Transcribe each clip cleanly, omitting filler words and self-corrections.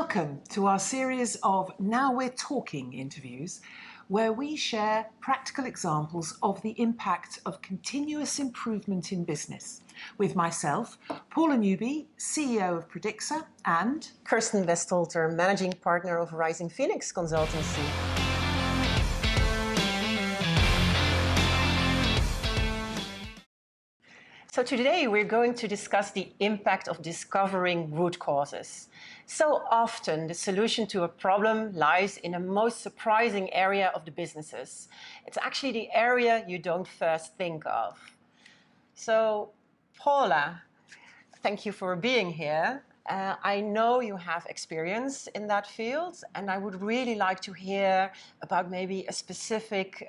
Welcome to our series of Now We're Talking interviews, where we share practical examples of the impact of continuous improvement in business with myself, Paula Newby, CEO of Predixa, and Kirsten Westholter, Managing Partner of Rising Phoenix Consultancy. So today we're going to discuss the impact of discovering root causes. So often the solution to a problem lies in a most surprising area of the businesses. It's actually the area you don't first think of. So Paula, thank you for being here. I know you have experience in that field, and I would really like to hear about maybe a specific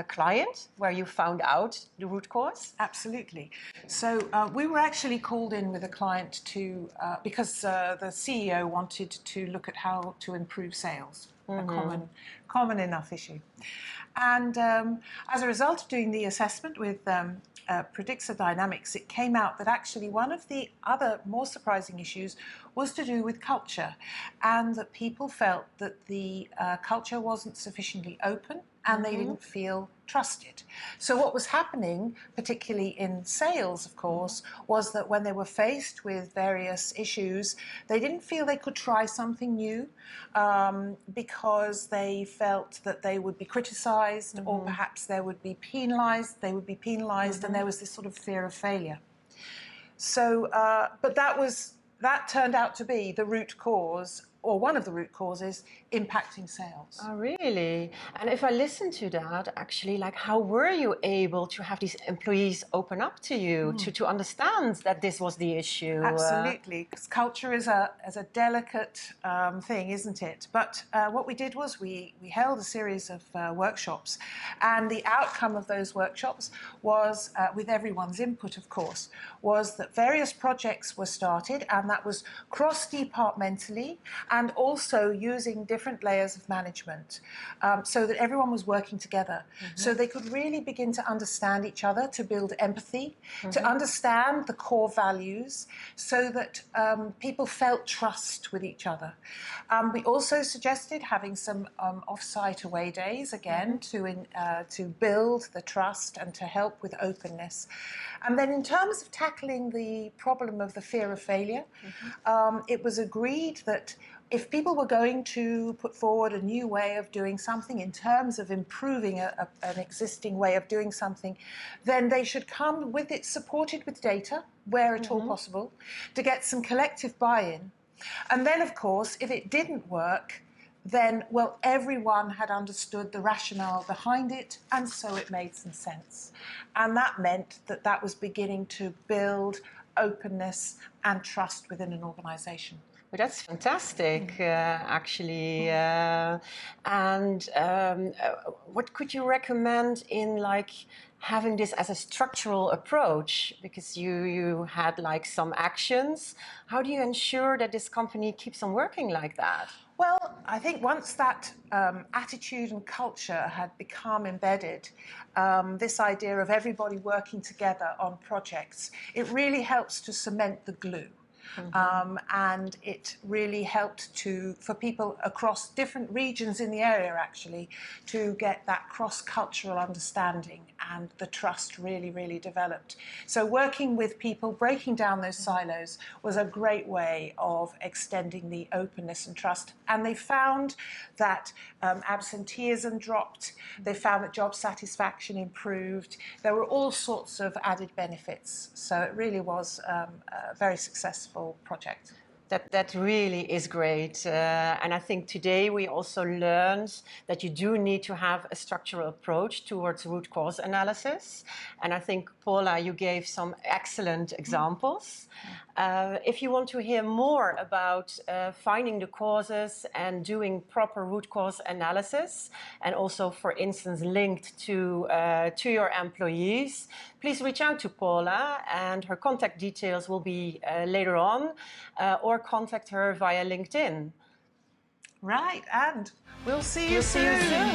client where you found out the root cause. Absolutely. So we were actually called in with a client to because the CEO wanted to look at how to improve sales, a common enough issue. And as a result of doing the assessment with Predixa Dynamics, it came out that actually one of the other more surprising issues was to do with culture, and that people felt that the culture wasn't sufficiently open and they didn't feel trusted. So what was happening, particularly in sales, of course, was that when they were faced with various issues, they didn't feel they could try something new because they felt that they would be criticized or perhaps they would be penalized. And there was this sort of fear of failure. So, but that turned out to be the root cause, or one of the root causes, impacting sales. Oh, really? And if I listen to that, actually, like, how were you able to have these employees open up to you, to understand that this was the issue? Absolutely, because culture is a delicate thing, isn't it? But what we did was we held a series of workshops, and the outcome of those workshops was, with everyone's input, of course, was that various projects were started, and that was cross-departmentally, and also using different layers of management so that everyone was working together. So they could really begin to understand each other, to build empathy, to understand the core values, so that people felt trust with each other. We also suggested having some off-site away days, again, to build the trust and to help with openness. And then in terms of tackling the problem of the fear of failure, it was agreed that if people were going to put forward a new way of doing something in terms of improving an existing way of doing something, then they should come with it supported with data, where at all possible, to get some collective buy-in. And then, of course, if it didn't work, then, well, everyone had understood the rationale behind it, and so it made some sense. And that meant that that was beginning to build openness and trust within an organization. Well, that's fantastic, actually. What could you recommend in like having this as a structural approach? Because you had like some actions. How do you ensure that this company keeps on working like that? Well, I think once that attitude and culture had become embedded, this idea of everybody working together on projects, it really helps to cement the glue. And it really helped for people across different regions in the area, actually, to get that cross-cultural understanding, and the trust really, really developed. So working with people, breaking down those silos, was a great way of extending the openness and trust. And they found that absenteeism dropped. They found that job satisfaction improved. There were all sorts of added benefits. So it really was a very successful project. That really is great. And I think today we also learned that you do need to have a structural approach towards root cause analysis. And I think, Paula, you gave some excellent examples. If you want to hear more about finding the causes and doing proper root cause analysis, and also, for instance, linked to your employees, please reach out to Paula, and her contact details will be later on, or contact her via LinkedIn. Right, and we'll see you soon.